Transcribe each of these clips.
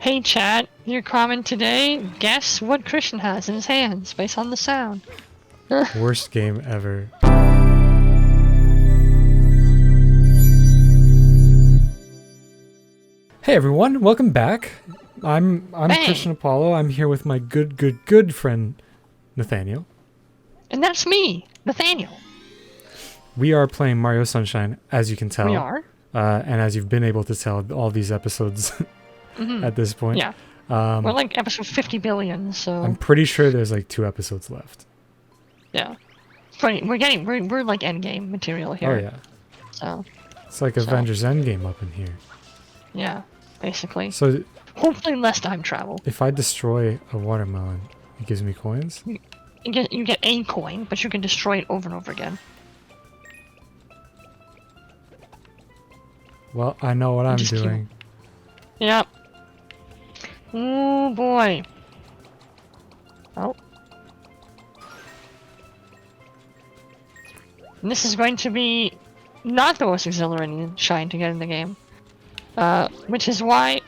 Hey chat, your comment today, guess what Christian has in his hands based on the sound. Worst game ever. Hey everyone, welcome back. I'm Bang! Christian Apollo. I'm here with my good friend Nathaniel. And that's me, Nathaniel. We are playing Mario Sunshine, as you can tell. We are. And as you've been able to tell all these episodes at this point. Yeah. We're like episode 50 billion, so... I'm pretty sure there's like 2 episodes left. Yeah. We're like endgame material here. Oh yeah. So... It's like Avengers Endgame up in here. Yeah, basically. So... Hopefully less time travel. If I destroy a watermelon, it gives me coins? You get a coin, but you can destroy it over and over again. Well, I know what I'm doing. Yep. Oh boy. Oh. And this is going to be not the most exhilarating shine to get in the game. Which is why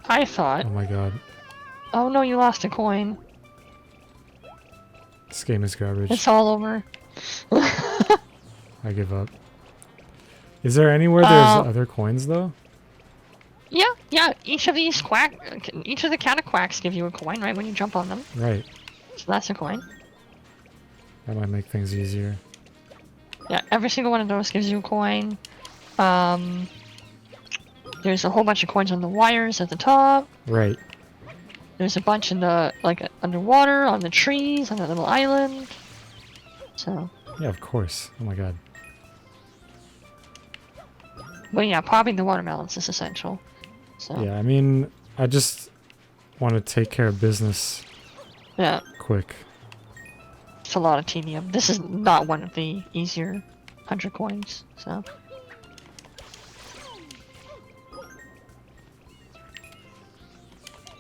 I thought... Oh my god. Oh no, you lost a coin. This game is garbage. It's all over. I give up. Is there anywhere there's other coins though? Yeah. Each of the cat of quacks give you a coin, right, when you jump on them. Right. So that's a coin. That might make things easier. Yeah, every single one of those gives you a coin. There's a whole bunch of coins on the wires at the top. Right. There's a bunch in the, like, underwater, on the trees, on that little island. So... Yeah, of course. Oh my god. But yeah, popping the watermelons is essential. So... Yeah, I mean, I just want to take care of business Yeah. quick. It's a lot of tedium. This is not one of the easier 100 coins, so...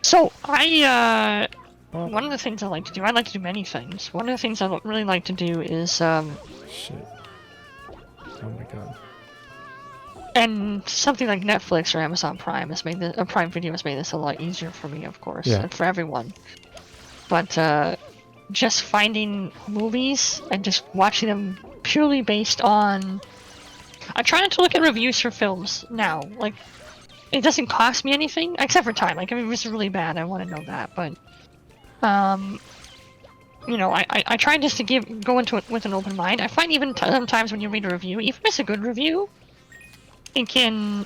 So, one of the things I like to do many things. One of the things I really like to do is, Shit. Oh my god. and something like Netflix or Amazon Prime has made this, Prime Video has made this a lot easier for me, of course, Yeah. and for everyone. But, just finding movies and just watching them purely based on... I try not to look at reviews for films now, like, it doesn't cost me anything, except for time. Like, if it was really bad, I want to know that, but... you know, I try just to go into it with an open mind. I find even sometimes when you read a review, even if it's a good review, it can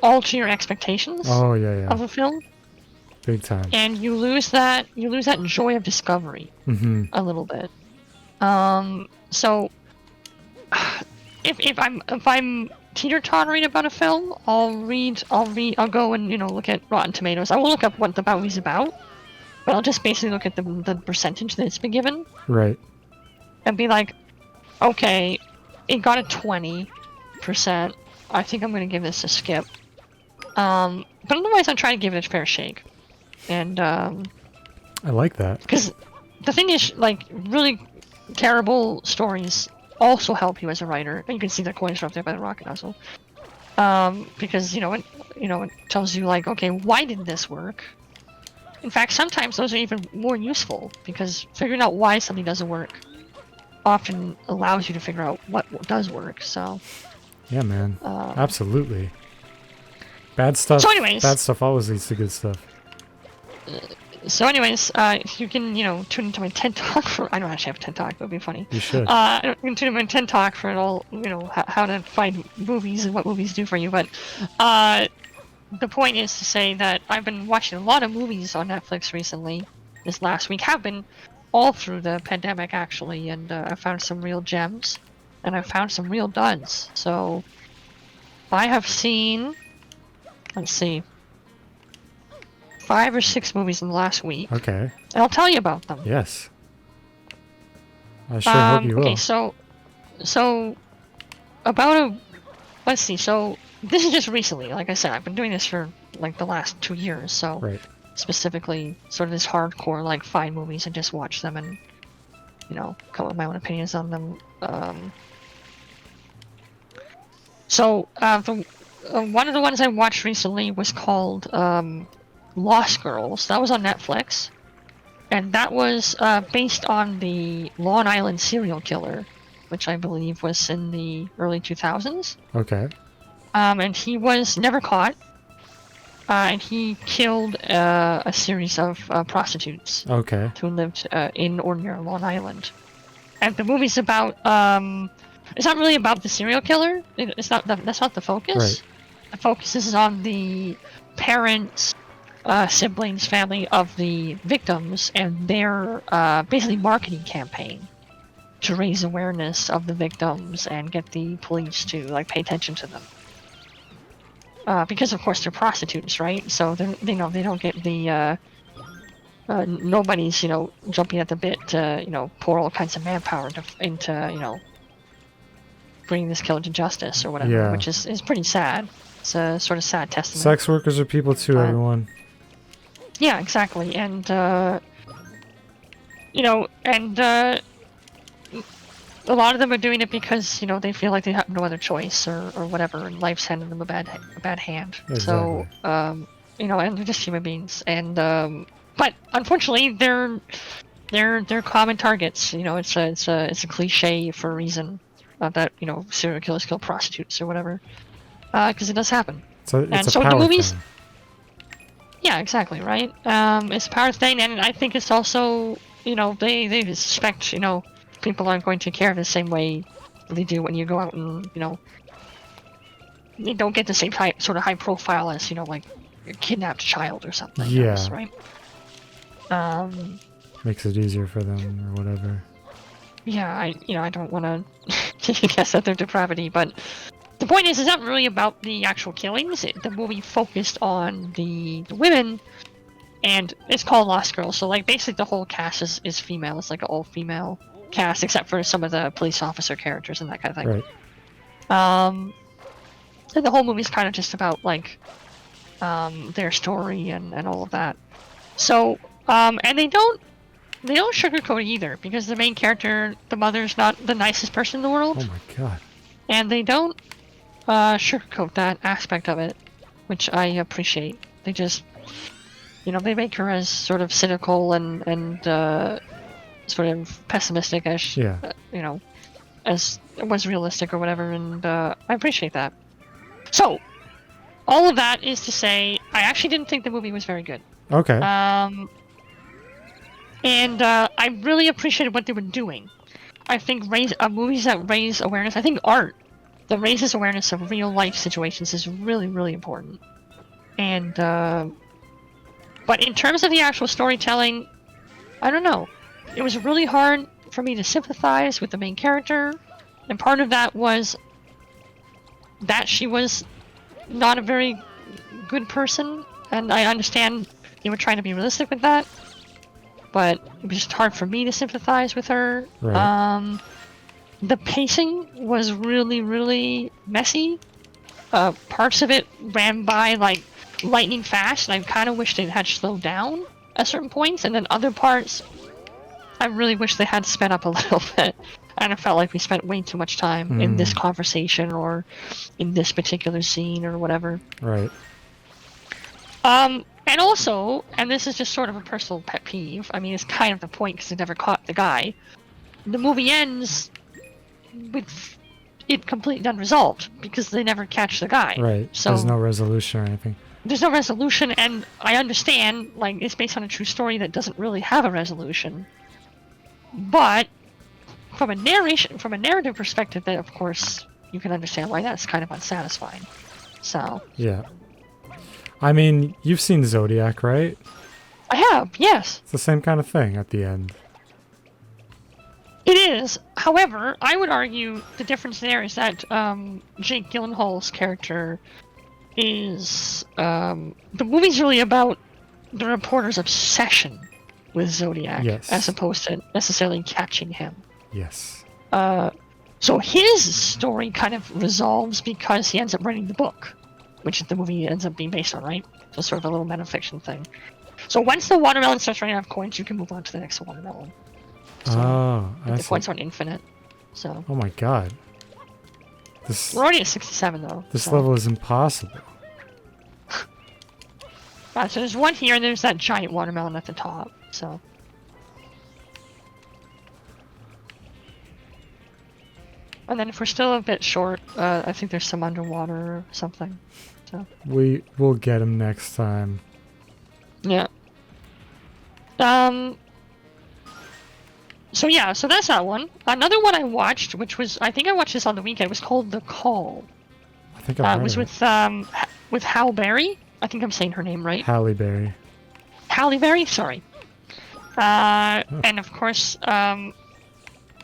alter your expectations Oh yeah, of yeah. a film, Big time. and you lose that joy of discovery Mm-hmm. a little bit. So if I'm teeter-tottering about a film, I'll go and, you know, look at Rotten Tomatoes. I will look up what the movie's about, but I'll just basically look at the percentage that it's been given Right. and be like, okay, it got a 20%. I think I'm gonna give this a skip. But otherwise, I try to give it a fair shake. And I like that. because the thing is, like, really terrible stories also help you as a writer. And you can see the coins up there by the rocket nozzle. Because it tells you, like, okay, why did this work? In fact, sometimes those are even more useful because figuring out why something doesn't work often allows you to figure out what does work. So Yeah, man. Absolutely. Bad stuff. So anyways- Bad stuff always leads to good stuff. you can, tune into my TED Talk for... I don't actually have a TED Talk, but it would be funny. You should. You can tune into my TED Talk for it all, how to find movies and what movies do for you, but, the point is to say that I've been watching a lot of movies on Netflix recently, this last week, have been all through the pandemic, actually, and, I found some real gems, and I found some real duds, so... I have seen... Let's see... 5 or 6 movies in the last week. Okay. And I'll tell you about them. Yes. I sure hope you will. Okay, so let's see, so this is just recently, like I said, I've been doing this for like the last 2 years, so Right. specifically sort of this hardcore, like, find movies and just watch them and, come up with my own opinions on them. So, one of the ones I watched recently was called Lost Girls. That was on Netflix, and that was based on the Long Island serial killer, which I believe was in the early 2000s. Okay. And he was never caught. And he killed a series of prostitutes Okay. who lived in or near Long Island. And the movie's about it's not really about the serial killer. It's not that's not the focus. Right. The focus is on the parents, siblings, family of the victims, and their basically marketing campaign to raise awareness of the victims and get the police to like pay attention to them. Because of course they're prostitutes, right? So they don't get the nobody's jumping at the bit to pour all kinds of manpower into bringing this killer to justice or whatever, Yeah. which is pretty sad. It's a sort of sad testament. Sex workers are people too, everyone. Yeah, exactly, and a lot of them are doing it because they feel like they have no other choice or whatever, and life's handing them a bad hand. Exactly. So and they're just human beings, and but unfortunately they're common targets. It's a cliche for a reason that serial killers kill prostitutes or whatever, because it does happen. So it's And a so the power movies- thing. Yeah, exactly, right? It's a power thing, and I think it's also, they suspect, people aren't going to care the same way they do when you go out and, you don't get the same sort of high profile as, like a kidnapped child or something. Yeah. Else, right? Makes it easier for them or whatever. Yeah, I don't want to take a guess at their depravity, but the point is, it's not really about the actual killings. The movie focused on the women, and it's called Lost Girls. So, like, basically the whole cast is female. It's like an all-female cast, except for some of the police officer characters and that kind of thing. Right. And the whole movie's kind of just about, like, their story and all of that. So, and they don't sugarcoat it either, because the main character, the mother's not the nicest person in the world. Oh my god. And they don't sugarcoat that aspect of it, which I appreciate. They just, they make her as sort of cynical and sort of pessimistic as, Yeah. as was realistic or whatever, and I appreciate that. So, all of that is to say, I actually didn't think the movie was very good. Okay. And I really appreciated what they were doing. I think movies that raise awareness, I think art that raises awareness of real life situations is really, really important. And, but in terms of the actual storytelling, I don't know. It was really hard for me to sympathize with the main character, and part of that was that she was not a very good person, and I understand they were trying to be realistic with that, but it was just hard for me to sympathize with her. Right. The pacing was really, really messy. Parts of it ran by like lightning fast, and I kind of wished it had slowed down at certain points, and then other parts, I really wish they had sped up a little bit. And I felt like we spent way too much time in this conversation or in this particular scene or whatever. Right. And also, and this is just sort of a personal pet peeve, I mean, it's kind of the point because they never caught the guy. The movie ends with it completely unresolved because they never catch the guy. Right. So There's no resolution or anything. there's no resolution, and I understand, like, it's based on a true story that doesn't really have a resolution. But from a narrative perspective, then of course you can understand why that's kind of unsatisfying. So Yeah. I mean, you've seen Zodiac, right? I have, yes. It's the same kind of thing at the end. It is. However, I would argue the difference there is that Jake Gyllenhaal's character is the movie's really about the reporter's obsession with Zodiac, Yes. as opposed to necessarily catching him. Yes. So his story kind of resolves because he ends up writing the book, which the movie ends up being based on, right? So sort of a little metafiction thing. So once the watermelon starts running out of coins, you can move on to the next watermelon. So Oh, I the see. coins aren't infinite. So Oh my god. This We're already at 67 though. this so. level is impossible. So there's one here, and there's that giant watermelon at the top. So. And then if we're still a bit short, I think there's some underwater or something. So. We will get him next time. Yeah. So yeah, so that's that one. Another one I watched, which was I think I watched this on the weekend, was called The Call. I think I've It heard was of it. with Halle Berry. I think I'm saying her name right. Halle Berry. Halle Berry, sorry. And of course,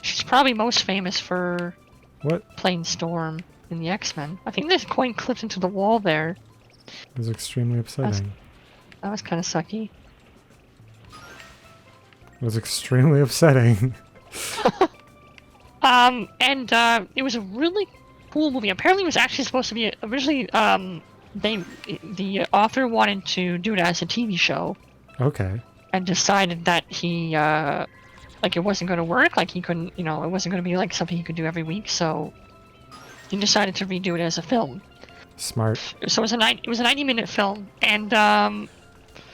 she's probably most famous for What? playing Storm in the X-Men. I think there's a coin clipped into the wall there. It was extremely upsetting. That was kind of sucky. It was extremely upsetting. It was a really cool movie. Apparently, it was actually supposed to be originally. The author wanted to do it as a TV show, Okay. and decided that he like it wasn't going to work. Like he couldn't, it wasn't going to be like something he could do every week. So he decided to redo it as a film. Smart. So it was a 90-minute film, and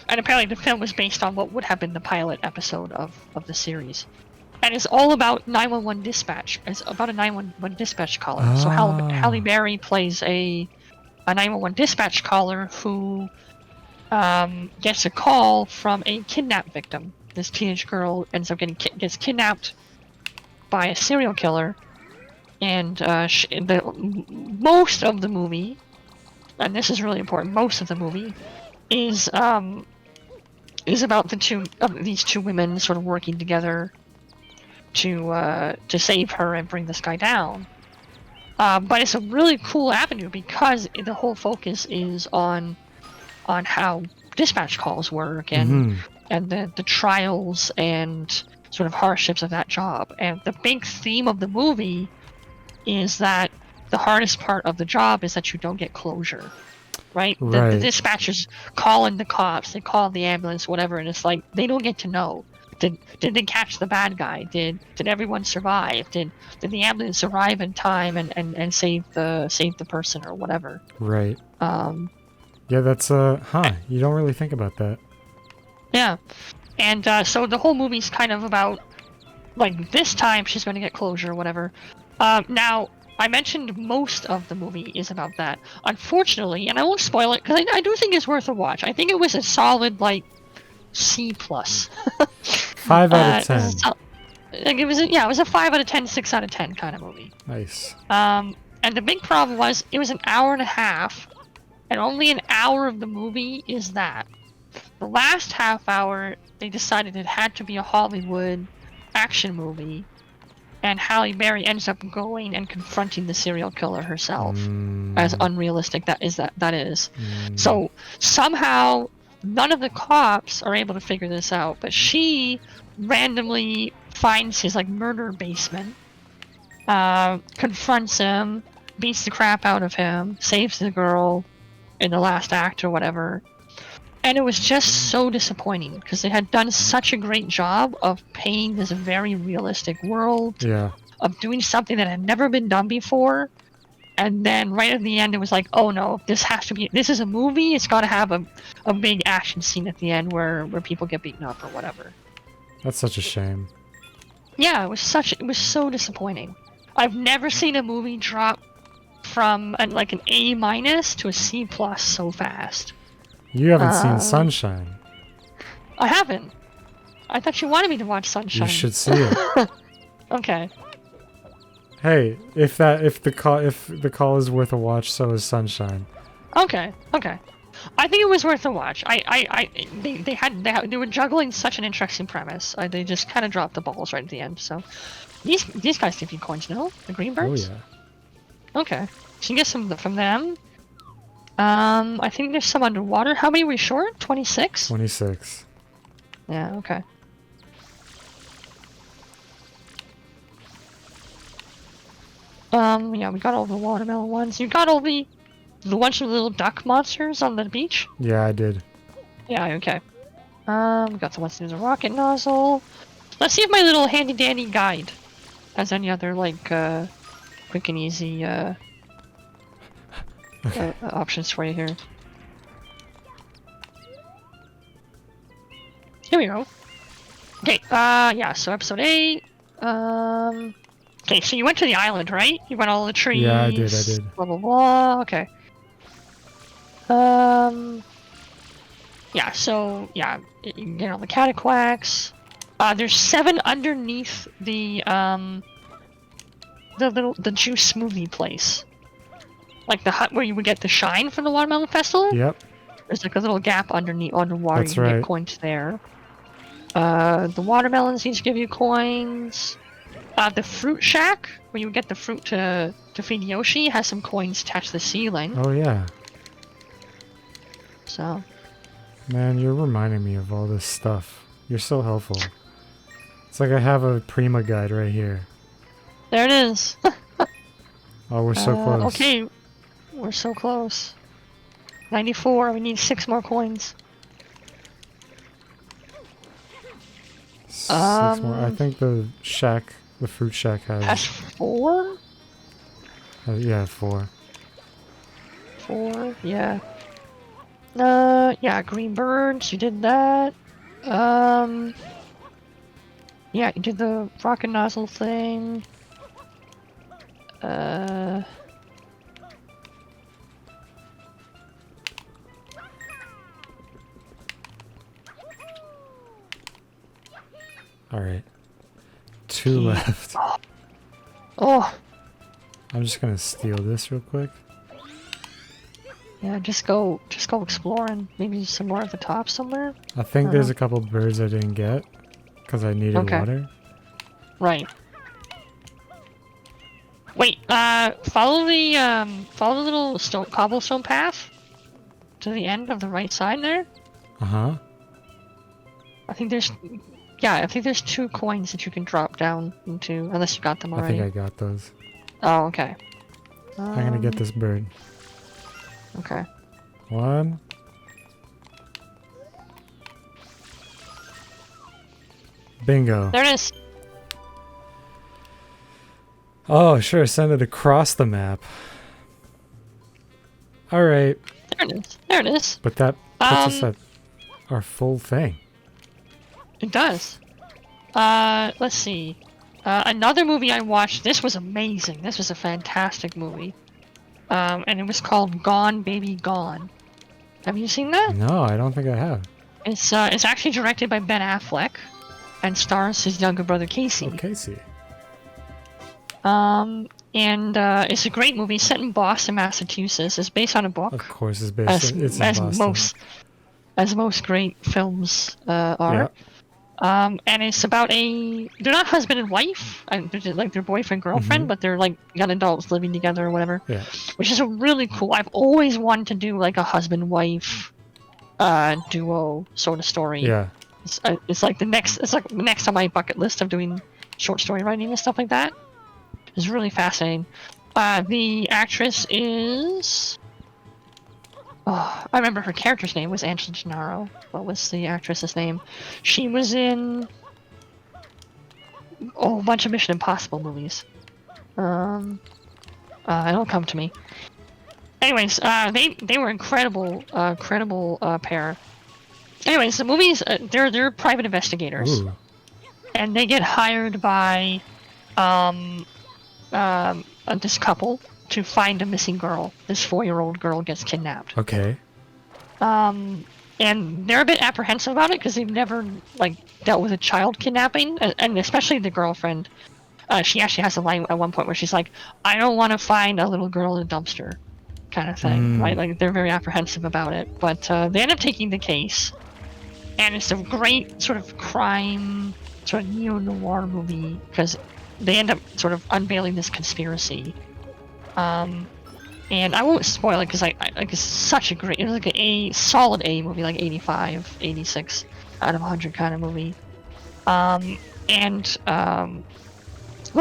apparently the film was based on what would have been the pilot episode of the series. And it's all about 911 dispatch. It's about a 911 dispatch caller. So Halle Berry plays a 911 dispatch caller who gets a call from a kidnap victim. This teenage girl ends up gets kidnapped by a serial killer, and most of the movie, and this is really important, most of the movie is about these two women sort of working together to save her and bring this guy down. But it's a really cool avenue because the whole focus is on how dispatch calls work and the trials and sort of hardships of that job. And the big theme of the movie is that the hardest part of the job is that you don't get closure. Right? The dispatchers call in the cops, they call the ambulance, whatever, and it's like they don't get to know. Did they catch the bad guy? Did everyone survive? Did the ambulance arrive in time and save the person or whatever? Right. Yeah, that's you don't really think about that. Yeah. And so the whole movie's kind of about like this time she's going to get closure or whatever. Now I mentioned most of the movie is about that. Unfortunately, and I won't spoil it because I do think it's worth a watch. I think it was a solid like C+. 5 out of 10. It was a 5 out of 10, 6 out of 10 kind of movie. Nice. And the big problem was it was an hour and a half, and only an hour of the movie is that. The last half hour, they decided it had to be a Hollywood action movie, and Halle Berry ends up going and confronting the serial killer herself, as unrealistic that is. So somehow none of the cops are able to figure this out, but she randomly finds his like murder basement, confronts him, beats the crap out of him, saves the girl in the last act or whatever. And it was just so disappointing because they had done such a great job of painting this very realistic world, of doing something that had never been done before. And then right at the end, it was like, oh no, this is a movie. It's got to have a big action scene at the end where people get beaten up or whatever. That's such a shame. Yeah, it was so disappointing. I've never seen a movie drop from an A- to a C+ so fast. You haven't seen Sunshine. I haven't. I thought you wanted me to watch Sunshine. You should see it. Okay. Hey, if the call is worth a watch, so is Sunshine. Okay. I think it was worth a watch. They were juggling such an interesting premise. They just kind of dropped the balls right at the end. So these guys give you coins, no? The Greenbirds? Oh yeah. Okay. So you get some from them. I think there's some underwater. How many were we short? 26? 26. Yeah, okay. Yeah, we got all the watermelon ones. You got all the ones with the little duck monsters on the beach? Yeah, I did. Yeah, okay. We got the ones with the rocket nozzle. Let's see if my little handy dandy guide has any other, quick and easy, options for you here. Here we go. Okay, yeah, so episode 8. Okay, so you went to the island, right? You went all the trees. Yeah, I did. Blah, blah, blah. Okay. Yeah, so, yeah, you get all the cataquacks. There's 7 underneath the juice smoothie place. Like the hut where you would get the shine from the Watermelon Festival? Yep. There's like a little gap underwater. That's You can right. get coins there. The watermelons each give you coins. The fruit shack, where you would get the fruit to feed Yoshi, has some coins attached to the ceiling. Oh yeah. So, Man, you're reminding me of all this stuff. You're so helpful. It's like I have a Prima guide right here. there it is. Oh, we're so close. Okay, we're so close. 94, we need 6 more coins. 6 more. I think the fruit shack Has has... 4? yeah, 4. 4, yeah. Yeah, green birds, you did that. Yeah, you did the rocket nozzle thing. Alright. 2 left. Oh, I'm just gonna steal this real quick. yeah, just go exploring. Maybe some more at the top somewhere. I think there's a couple birds I didn't get because I needed Okay. water. Right. Wait, follow the little cobblestone path to the end of the right side there. Uh-huh. I think there's 2 coins that you can drop down into, unless you got them I already. think I got those. Oh, okay. I'm gonna get this bird. Okay. 1. Bingo. There it is. Oh, sure, send it across the map. Alright, There it is. There it is. but that puts us at our full thing. It does. Let's see. Another movie I watched. This was amazing. This was a fantastic movie. And it was called Gone Baby Gone. Have you seen that? No, I don't think I have. It's actually directed by Ben Affleck, and stars his younger brother Casey. Oh, Casey. And it's a great movie set in Boston, Massachusetts. It's based on a book. Of course, it's based in Boston. As most great films are. Yeah. And it's about they're not husband and wife, they're like their boyfriend girlfriend, but they're like young adults living together or whatever. Yeah. Which is a really cool. I've always wanted to do like a husband wife duo sort of story. Yeah. It's like the next on my bucket list of doing short story writing and stuff like that. It's really fascinating. The actress is. Oh, I remember her character's name was Angela Gennaro. What was the actress's name? She was in a bunch of Mission Impossible movies. It'll come to me. Anyways, they were incredible pair. Anyways, the movies they're private investigators, Ooh. and they get hired by this couple to find a missing girl. This 4-year-old girl gets kidnapped. Okay. And they're a bit apprehensive about it because they've never like dealt with a child kidnapping, and especially the girlfriend. She actually has a line at one point where she's like, "I don't want to find a little girl in a dumpster," kind of thing, right? Like they're very apprehensive about it, but they end up taking the case, and it's a great sort of crime, sort of neo-noir movie because they end up sort of unveiling this conspiracy. And I won't spoil it because I like it's such a great, it was like a solid A movie, like 85, 86 out of 100 kind of movie. Well,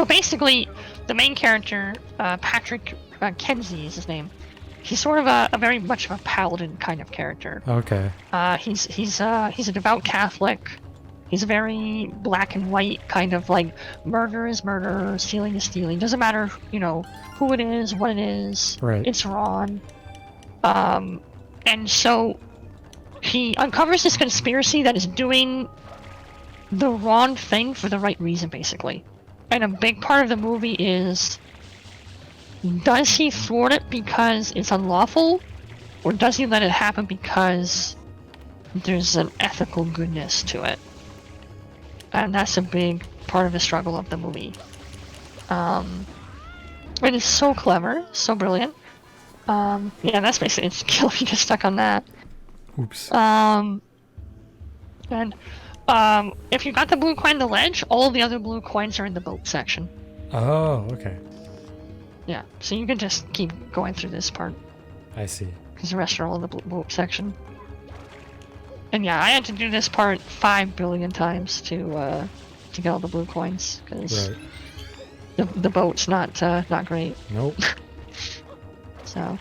basically, the main character, Patrick Kenzie is his name. He's sort of a very much of a paladin kind of character. Okay. He's a devout Catholic. He's very black and white, kind of like murder is murder, stealing is stealing. Doesn't matter, who it is, what it is. Right. It's wrong. And so he uncovers this conspiracy that is doing the wrong thing for the right reason, basically. And a big part of the movie is, does he thwart it because it's unlawful, or does he let it happen because there's an ethical goodness to it? And that's a big part of the struggle of the movie. It is so clever, so brilliant. Yeah, that's basically it's kill if you get stuck on that. Oops. And if you got the blue coin on the ledge, all the other blue coins are in the boat section. Oh, okay. Yeah, so you can just keep going through this part, I see. because the rest are all in the boat section. And yeah, I had to do this part 5 billion times to get all the blue coins, because Right. the boat's not great. Nope. So,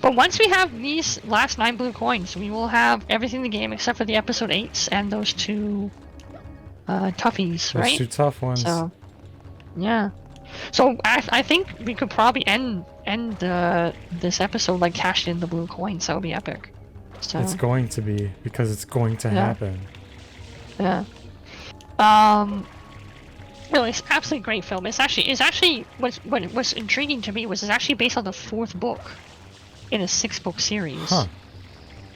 but once we have these last 9 blue coins, we will have everything in the game except for the episode 8s and those 2 toughies, Those right? 2 tough ones. So, yeah. So I think we could probably end this episode like cashing in the blue coins. That would be epic. So It's going to be, because it's going to happen. yeah. Really, it's an absolutely great film. It's actually what's intriguing to me was it's actually based on the 4th book in a 6-book series.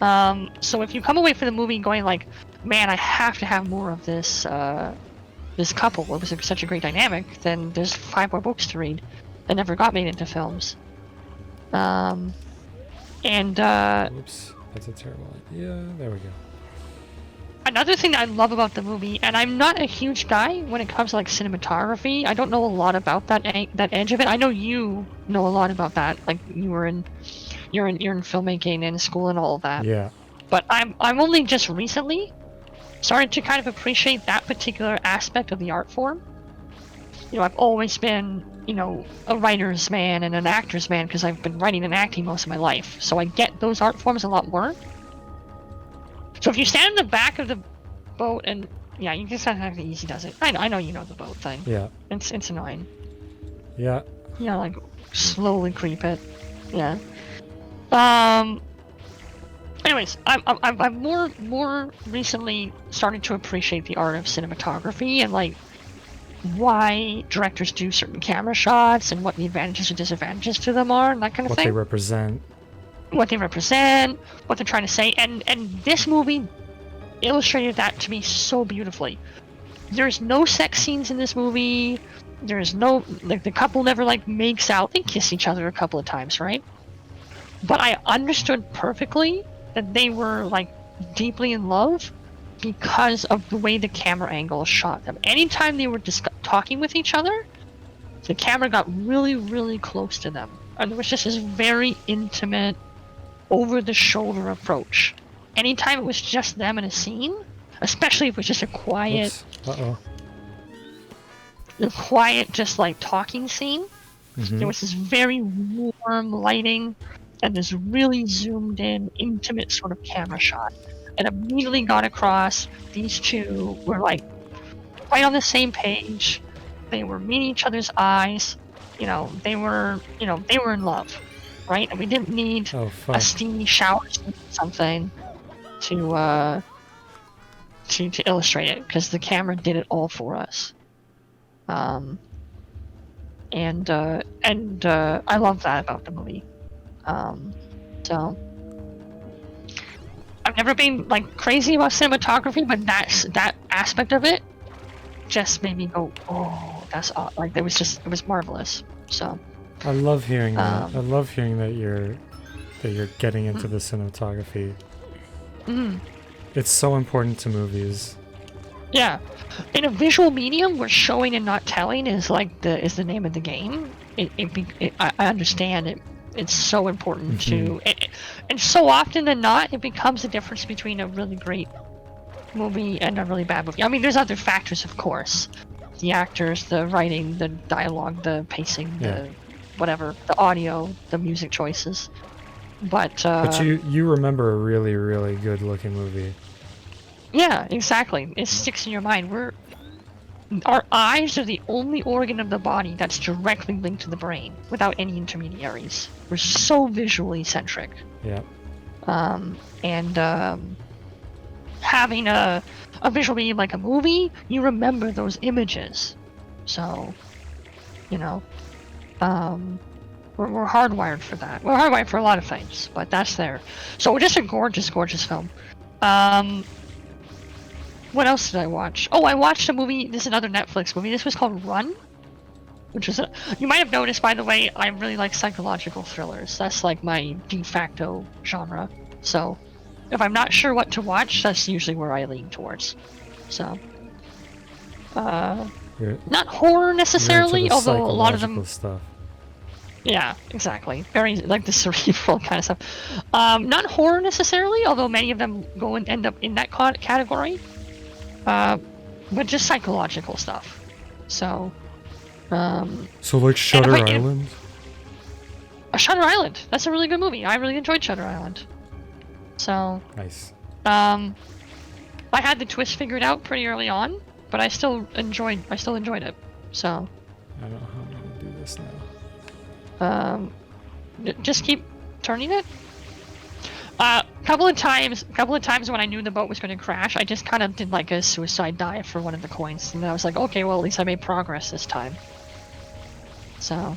Huh. So if you come away from the movie going like, man, I have to have more of this this couple, it was such a great dynamic, then there's 5 more books to read that never got made into films. Oops. That's a terrible idea. There we go. Another thing that I love about the movie, and I'm not a huge guy when it comes to like cinematography. I don't know a lot about that edge of it. I know you know a lot about that. Like you're in filmmaking and school and all of that. Yeah. But I'm only just recently started to kind of appreciate that particular aspect of the art form. You know, I've always been, you know, a writer's man and an actor's man because I've been writing and acting most of my life. So I get those art forms a lot more. So if you stand in the back of the boat and yeah, you just have to easy does it. I know you know the boat thing. Yeah. It's annoying. Yeah. Yeah, like slowly creep it. Yeah. Anyways, I'm more recently starting to appreciate the art of cinematography and like why directors do certain camera shots and what the advantages and disadvantages to them are and that kind of What thing. they represent. What they represent, what they're trying to say, and this movie illustrated that to me so beautifully. There's no sex scenes in this movie. There's no like the couple never like makes out. They kiss each other a couple of times, right? But I understood perfectly that they were like deeply in love because of the way the camera angle shot them. Anytime they were talking with each other, the camera got really, really close to them, and there was just this very intimate, over-the-shoulder approach. Anytime it was just them in a scene, especially if it was just a quiet, just like talking scene, there was this very warm lighting and this really zoomed in, intimate sort of camera shot. And immediately got across these two were like right on the same page. They were meeting each other's eyes. You know, they were in love, right? And we didn't need a steamy shower or something to illustrate it because the camera did it all for us. I love that about the movie. So I've never been like crazy about cinematography, but that aspect of it just made me go, oh, that's like it was marvelous. So I love hearing that. I love hearing that you're getting into the cinematography. It's so important to movies. Yeah, in a visual medium where showing and not telling is like the name of the game. I understand it. It's so important to and so often than not it becomes the difference between a really great movie and a really bad movie. I mean, there's other factors, of course, the actors, the writing, the dialogue, the pacing, the whatever, the audio, the music choices, but you remember a really, really good looking movie. Yeah, exactly. It sticks in your mind. our eyes are the only organ of the body that's directly linked to the brain without any intermediaries. We're so visually centric. Yeah. And having a visual medium like a movie, you remember those images. So, you know, we're hardwired for that. We're hardwired for a lot of things, but that's there. So just a gorgeous, gorgeous film. What else did I watch? Oh, I watched a movie. This is another Netflix movie. This was called Run, which is you might have noticed, by the way, I really like psychological thrillers. That's like my de facto genre. So if I'm not sure what to watch, that's usually where I lean towards. So not horror necessarily, although a lot of them stuff. Yeah, exactly. Very like the cerebral kind of stuff. Not horror necessarily, although many of them go and end up in that category. But just psychological stuff. So like Shutter Island? Shutter Island. That's a really good movie. I really enjoyed Shutter Island. So nice. I had the twist figured out pretty early on, but I still enjoyed it. So I don't know how I'm gonna do this now. Just keep turning it. A couple of times when I knew the boat was going to crash, I just kind of did like a suicide dive for one of the coins, and I was like, okay, well at least I made progress this time. So,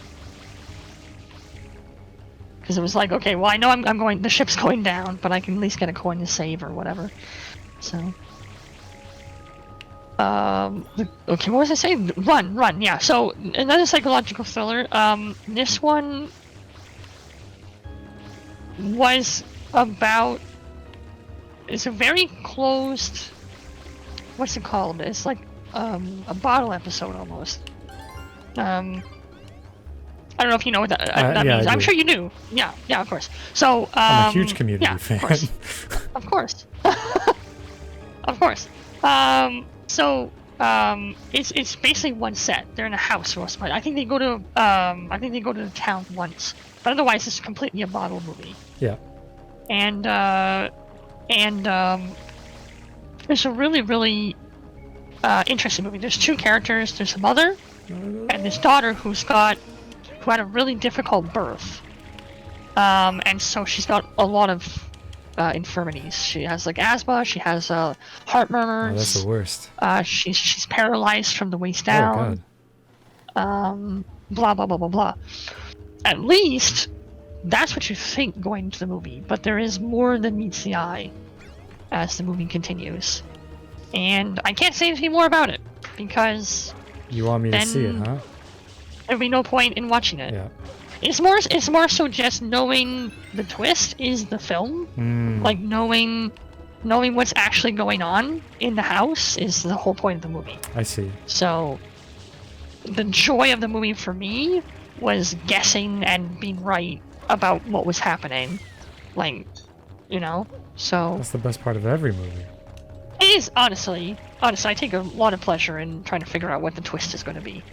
because it was like, okay, well I know I'm going, the ship's going down, but I can at least get a coin to save or whatever. So, okay, what was I saying? Run, yeah. So another psychological thriller. This one was about, it's a very closed, what's it called? It's like a bottle episode almost. I don't know if you know what that means. I'm sure you do. Yeah, of course. So I'm a huge Community fan. Of course. Of course. It's basically one set. They're in a house for most part. I think they go to the town once, but otherwise it's completely a bottle movie. Yeah. And it's a really, really interesting movie. There's two characters. There's a mother and this daughter who had a really difficult birth. And so she's got a lot of infirmities. She has like asthma. She has heart murmurs. Oh, that's the worst. She's paralyzed from the waist down. Oh God. Blah blah blah blah blah. At least that's what you think going into the movie, but there is more than meets the eye as the movie continues. And I can't say anything more about it because you want me to see it, huh? There'd be no point in watching it. Yeah. It's more so just knowing the twist is the film. Like knowing what's actually going on in the house is the whole point of the movie. I see. So the joy of the movie for me was guessing and being right about what was happening. Like, you know, so that's the best part of every movie. It is, honestly, I take a lot of pleasure in trying to figure out what the twist is going to be.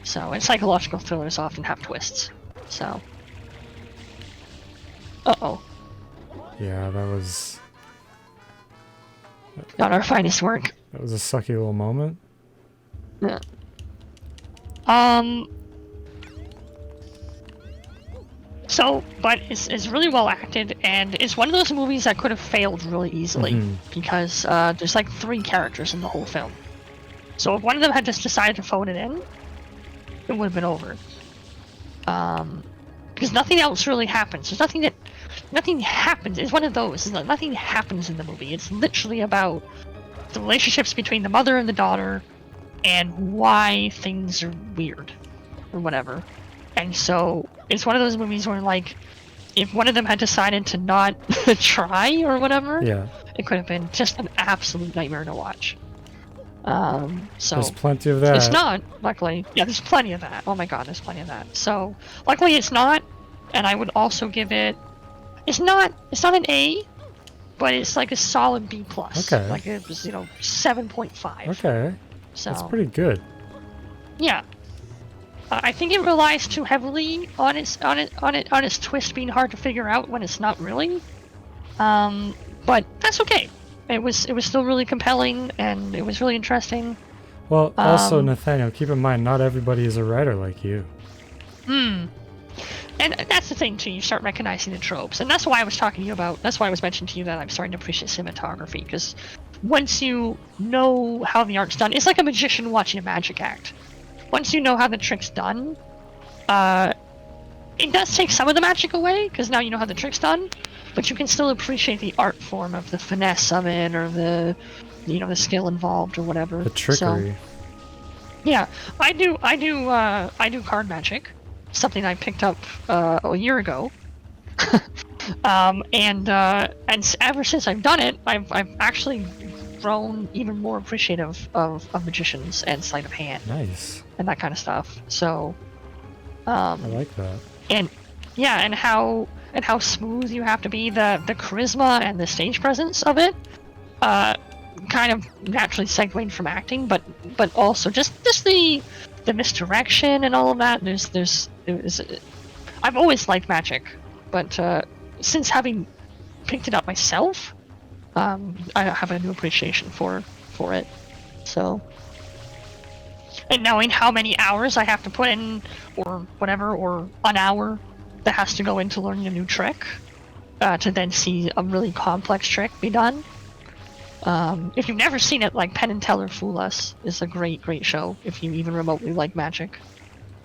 So, and psychological thrillers often have twists. So, yeah, that was not our finest work. That was a sucky little moment. Yeah. So, but it's really well acted, and it's one of those movies that could have failed really easily because there's like 3 characters in the whole film. So if one of them had just decided to phone it in, it would have been over. Because nothing else really happens. There's nothing happens. It's one of those. Nothing happens in the movie. It's literally about the relationships between the mother and the daughter, and why things are weird, or whatever. And so it's one of those movies where, like, if one of them had decided to not try or whatever, it could have been just an absolute nightmare to watch. So there's plenty of that. It's not, luckily. Yeah, there's plenty of that. Oh my god, there's plenty of that. So luckily it's not, and I would also give it. It's not an A, but it's like a solid B plus. Okay. Like it was, 7.5. Okay. So that's pretty good. Yeah. I think it relies too heavily on its twist being hard to figure out when it's not really. But that's okay. It was still really compelling, and it was really interesting. Well, also, Nathaniel, keep in mind, not everybody is a writer like you. And that's the thing too. You start recognizing the tropes, and that's why I was talking to you about. That's why I was mentioning to you that I'm starting to appreciate cinematography, because once you know how the art's done, it's like a magician watching a magic act. Once you know how the trick's done, it does take some of the magic away, because now you know how the trick's done, but you can still appreciate the art form of the finesse of it, or the, the skill involved, or whatever. The trickery. So, yeah, I do card magic, something I picked up a year ago. And ever since I've done it, I've actually grown even more appreciative of magicians and sleight of hand. Nice. And that kind of stuff. So, I like that. And yeah, and how smooth you have to be, the charisma and the stage presence of it, kind of naturally segued from acting, but also just the misdirection and all of that. I've always liked magic, but since having picked it up myself, I have a new appreciation for it. So, and knowing how many hours I have to put in, or whatever, or an hour that has to go into learning a new trick, to then see a really complex trick be done. If you've never seen it, like Penn and Teller Fool Us is a great show if you even remotely like magic.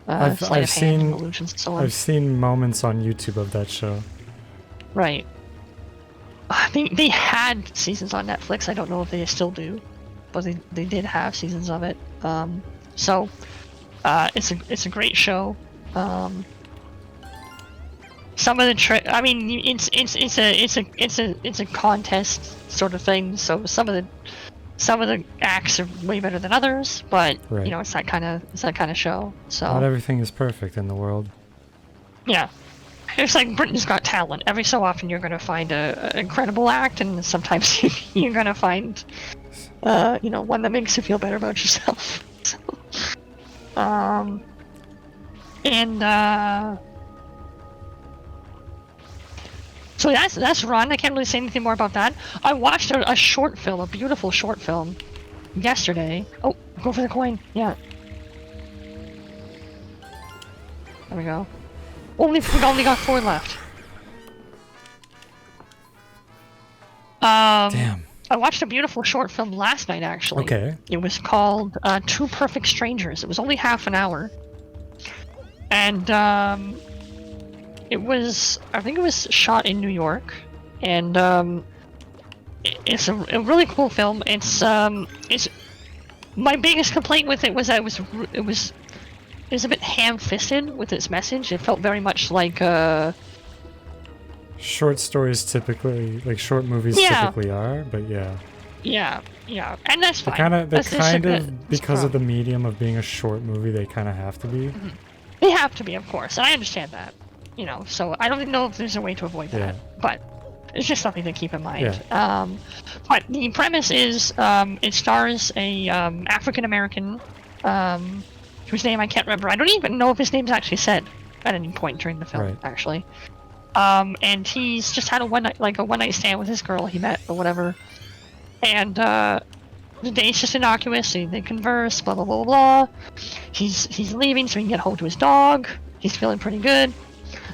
I've seen illusions and so on. I've seen moments on YouTube of that show. Right. They had seasons on Netflix. I don't know if they still do, but they did have seasons of it. So it's a great show. Some of the I mean, it's a contest sort of thing. So some of the acts are way better than others, but right. It's that kind of show. So not everything is perfect in the world. Yeah, it's like Britain's Got Talent. Every so often you're going to find a incredible act, and sometimes you're going to find one that makes you feel better about yourself. So that's Run. I can't really say anything more about that. I watched a short film, a beautiful short film, yesterday. Oh, go for the coin. Yeah. There we go. We've only got 4 left. Damn. I watched a beautiful short film last night, actually. Okay. It was called Two Perfect Strangers. It was only half an hour. And I think it was shot in New York. And it's a really cool film. It's my biggest complaint with it was that it was a bit ham-fisted with its message. It felt very much like short stories typically, like short movies typically are, but yeah. Yeah, and that's fine. Because of the medium of being a short movie, they kind of have to be. Mm-hmm. They have to be, of course, and I understand that. So I don't know if there's a way to avoid that, but it's just something to keep in mind. Yeah. But the premise is, it stars a African American, whose name I can't remember. I don't even know if his name's actually said at any point during the film, actually. And he's just had a one night stand with this girl he met or whatever. And the day's just innocuous. They converse, blah blah blah blah. He's leaving so he can get home to his dog. He's feeling pretty good,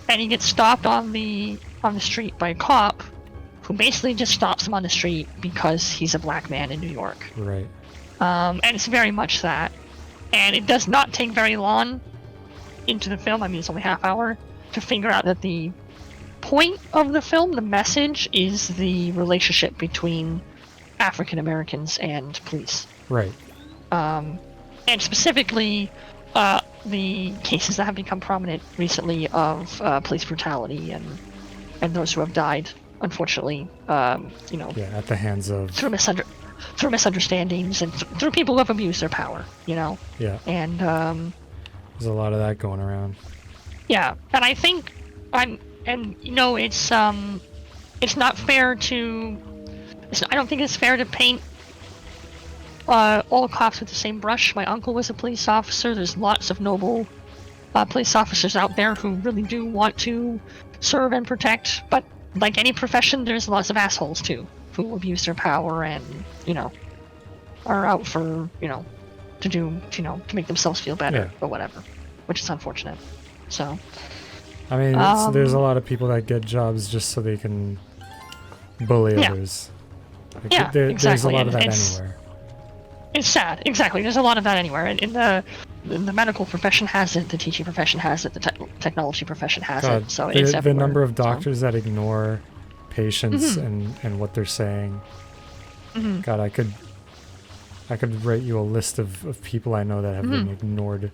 and he gets stopped on the street by a cop, who basically just stops him on the street because he's a black man in New York. Right. And it's very much that. And it does not take very long into the film, I mean it's only half hour, to figure out that the point of the film, the message, is the relationship between African Americans and police. Right. And specifically, the cases that have become prominent recently of police brutality and those who have died, unfortunately, at the hands of... through misunderstandings and through people who have abused their power, Yeah. And there's a lot of that going around. Yeah, and I think it's not fair to. I don't think it's fair to paint all cops with the same brush. My uncle was a police officer. There's lots of noble police officers out there who really do want to serve and protect, but like any profession, there's lots of assholes too, who abuse their power and, are out for, to to do, to make themselves feel better Yeah. or whatever, which is unfortunate. So, I mean, there's a lot of people that get jobs just so they can bully Yeah. others. Like, Yeah, there's a exactly, lot of and that it's- anywhere. it's sad. Exactly. There's a lot of that anywhere. And in the medical profession has it, the teaching profession has it, the technology profession has God, it. So the, it's the everywhere. number of So, doctors that ignore patients Mm-hmm. and what they're saying. God, I could write you a list of people I know that have been ignored.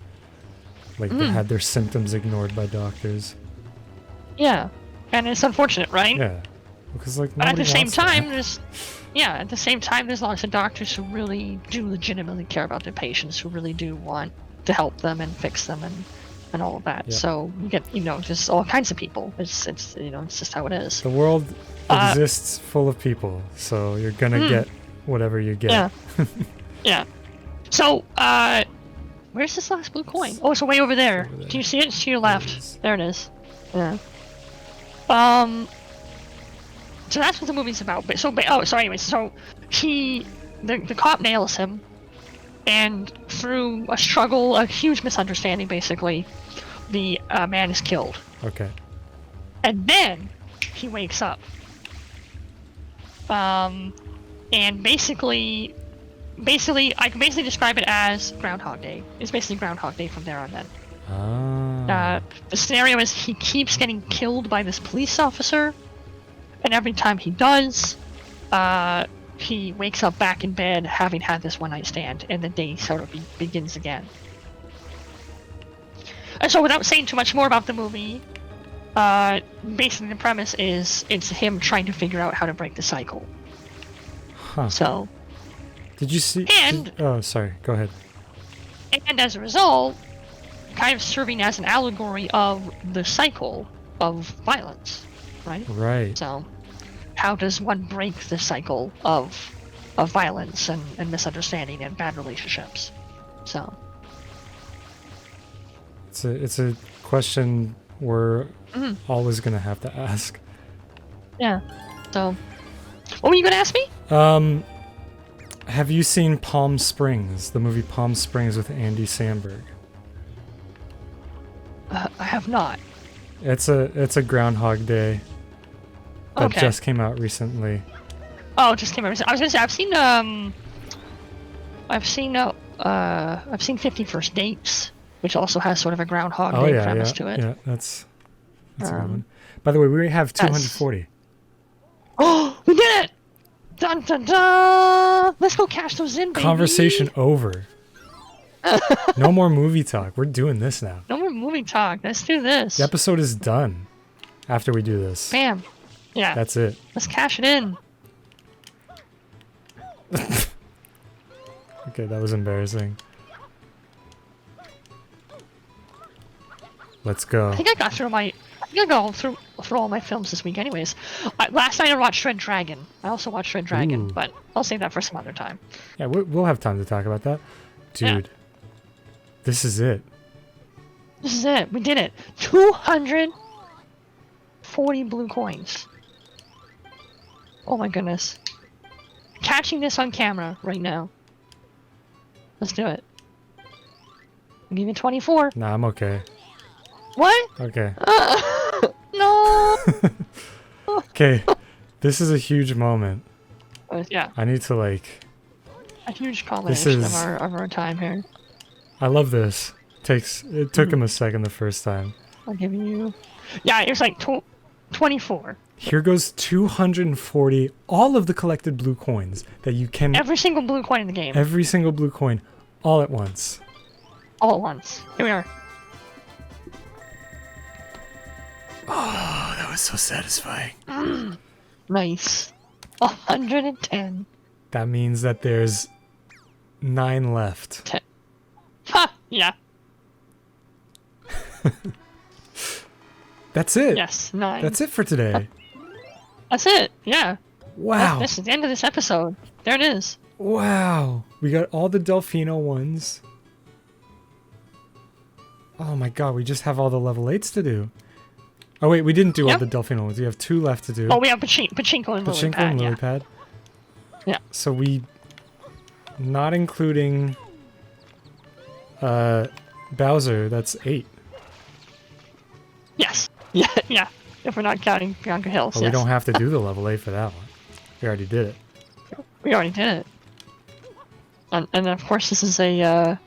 Like they had their symptoms ignored by doctors. yeah. And it's unfortunate, right? Yeah. Because like But at nobody the same wants that. time, there's lots of doctors who really do legitimately care about their patients, who really do want to help them and fix them and all of that. Yeah. So you get, just all kinds of people. It's it's just how it is. The world Uh, exists full of people, so you're gonna get whatever you get. Yeah. Yeah. So, where's this last blue coin? Oh, it's way over there. over there. Do you see it? It's to your There it left. is. There it is. Yeah. So that's what the movie's about. But anyways, so the cop nails him, and through a struggle, a huge misunderstanding, basically, the man is killed. Okay. And then he wakes up. And basically, I can basically describe it as Groundhog Day. It's basically Groundhog Day from there on then. Ah. The scenario is he keeps getting killed by this police officer, and every time he does, he wakes up back in bed having had this one-night stand, and the day sort of begins again. And so without saying too much more about the movie, basically the premise is it's him trying to figure out how to break the cycle. Huh. So, Did you see? And- oh, sorry. Go ahead. and as a result, kind of serving as an allegory of the cycle of violence, right? Right. So, how does one break the cycle of violence and misunderstanding and bad relationships? So, It's a question we're Mm-hmm. always gonna have to ask. yeah. So, what were you gonna ask me? Have you seen Palm Springs? The movie Palm Springs with Andy Samberg. I have not. It's a Groundhog Day that Okay. just came out recently. Oh, it just came out. I was gonna say I've seen 50 First Dates, which also has sort of a Groundhog Oh Day yeah, premise yeah, to it. yeah. That's a good one. By the way, we have that's- 240. Oh, we did it! Dun dun dun! Let's go cash those in, baby. Conversation over. No more movie talk. We're doing this now. No more movie talk. Let's do this. The episode is done after we do this. Bam. Yeah. That's it. Let's cash it in. Okay, that was embarrassing. Let's go. I think I got through all my films this week. Anyways, last night I watched Red Dragon. I also watched Red Dragon, Ooh. but I'll save that for some other time. Yeah, we'll have time to talk about that. Dude, this is it. This is it. We did it. 240 blue coins. Oh my goodness. Catching this on camera right now. Let's do it. I'll give you 24. Nah, I'm okay. What? Okay. No. Okay. This is a huge moment. Yeah, I need to like... a huge combination is- of our time here. I love this. It took him a second the first time. I'll give you. Yeah, it was like 24. Here goes 240, all of the collected blue coins that you can... Every single blue coin in the game, Every single blue coin, all at once. all at once. Here we are. Oh, that was so satisfying. Nice. 110. That means that there's 9 left. Ha! Yeah. That's it. Yes. 9. That's it for today. That's it. Yeah. Wow. This is the end of this episode. There it is. Wow. We got all the Delfino ones. Oh my god, we just have all the level 8s to do. Oh wait, we didn't do all Yep. the Delfino ones. We have 2 left to do. Oh, we have Pachinko and Lily Pachinko Pad. and Yeah. Lilypad. Yeah. So we... Not including Bowser, that's 8. Yes. Yeah, yeah. If we're not counting Bianca Hills, But yes. we don't have to do the level 8 for that one. We already did it. We already did it. And of course, this is an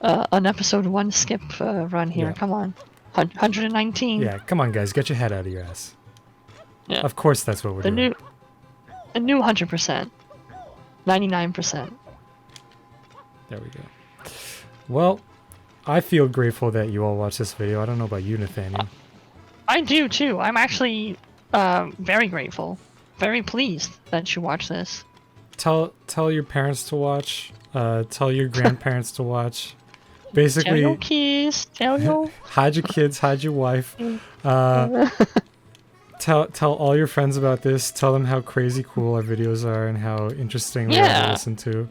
episode 1 skip run here. Yeah. Come on. 119. Yeah, come on, guys. Get your head out of your ass. Yeah. Of course that's what we're doing. The new 100%. 99%. There we go. Well, I feel grateful that you all watched this video. I don't know about you, Nathaniel. I do too. I'm actually very grateful. Very pleased that you watched this. Tell your parents to watch. Tell your grandparents to watch. Basically, Tell your kids. Tell your... hide your kids, hide your wife. Tell all your friends about this. Tell them how crazy cool our videos are and how interesting they are to listen to.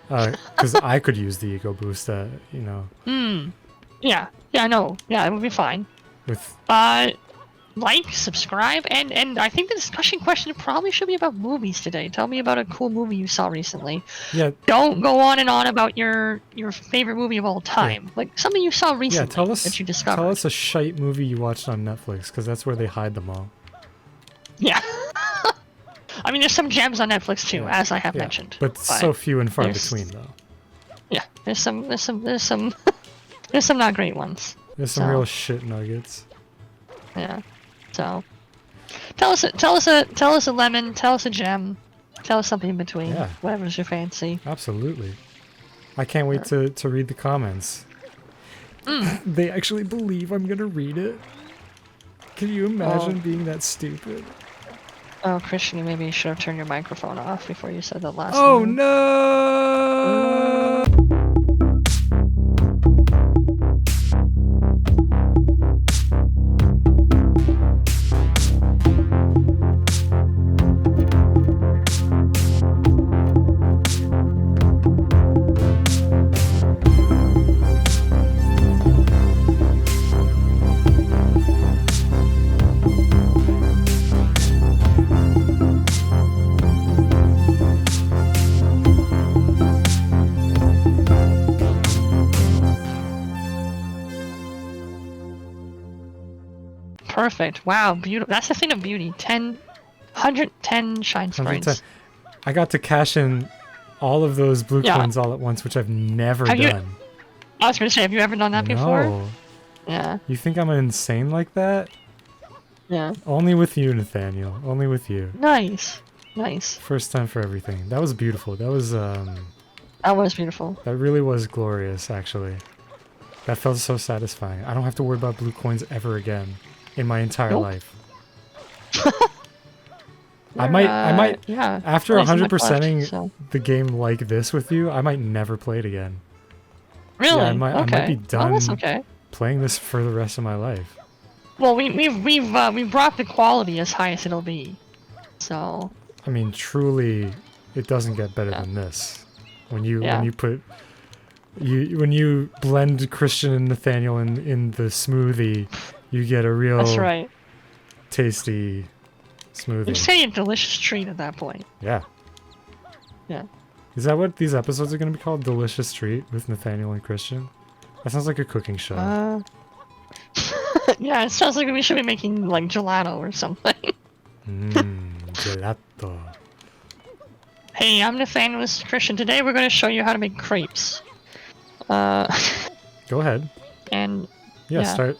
Because I could use the ego boost, you know. Yeah. Yeah, I know. Yeah, it would be fine. With like, subscribe, and I think the discussion question probably should be about movies today. Tell me about a cool movie you saw recently. Yeah. Don't go on and on about your favorite movie of all time. Yeah. Like something you saw recently tell us, that you discovered. Tell us a shite movie you watched on Netflix, because that's where they hide them all. Yeah. I mean, there's some gems on Netflix too, as I have mentioned. But so few and far between, though. Yeah, there's some there's some not great ones. There's some real shit nuggets. Yeah. So, tell us a lemon, tell us a gem, tell us something in between. Yeah. Whatever's your fancy. Absolutely. I can't wait to read the comments. They actually believe I'm gonna read it. Can you imagine being that stupid? Oh, Christian, maybe you should have turned your microphone off before you said the last one. Oh no! Perfect. Wow, beautiful. That's the thing of beauty. 110 shine sprites. I got to cash in all of those blue coins all at once, which I've never done. I was going to say, have you ever done that before? Yeah. You think I'm insane like that? Yeah. Only with you, Nathaniel. Only with you. Nice. Nice. First time for everything. That was beautiful. That was beautiful. That really was glorious, actually. That felt so satisfying. I don't have to worry about blue coins ever again in my entire life. I might yeah. After 100%ing the game like this with you, I might never play it again. Really? Yeah, I might be done that's okay. playing this for the rest of my life. Well, we've brought the quality as high as it'll be. So, I mean, truly, it doesn't get better than this. When you blend Christian and Nathaniel in the smoothie, you get a real tasty smoothie. It's a delicious treat at that point. Yeah. Yeah. Is that what these episodes are going to be called? Delicious Treat with Nathaniel and Christian? That sounds like a cooking show. Yeah, it sounds like we should be making like gelato or something. Gelato. Hey, I'm Nathaniel, this is Christian. Today we're going to show you how to make crepes. Go ahead. And start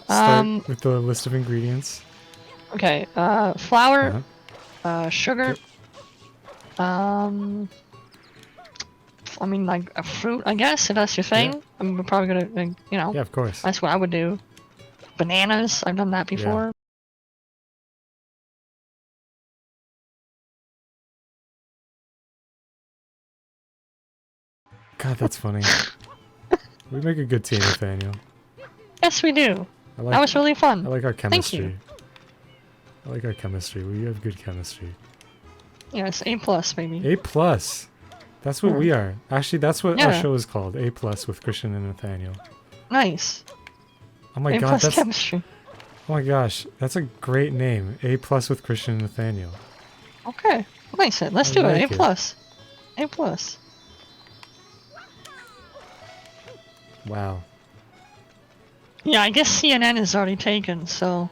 with the list of ingredients. Okay, flour, sugar, I mean, like a fruit, I guess, if that's your thing. Yeah. I mean, we're probably gonna, you know. Yeah, of course. That's what I would do. Bananas, I've done that before. Yeah. God, that's funny. We make a good team, Nathaniel. Yes, we do. That was really fun. I like our chemistry. Thank you. I like our chemistry. We have good chemistry. Yes, A+, baby. A+. That's what we are. Actually, that's what our show is called. A+ with Christian and Nathaniel. Nice. Oh my A+ god, that's chemistry. Oh my gosh, that's a great name. A+ with Christian and Nathaniel. Okay. Nice. Let's do it. A+. A+. Wow. Yeah, I guess CNN is already taken, so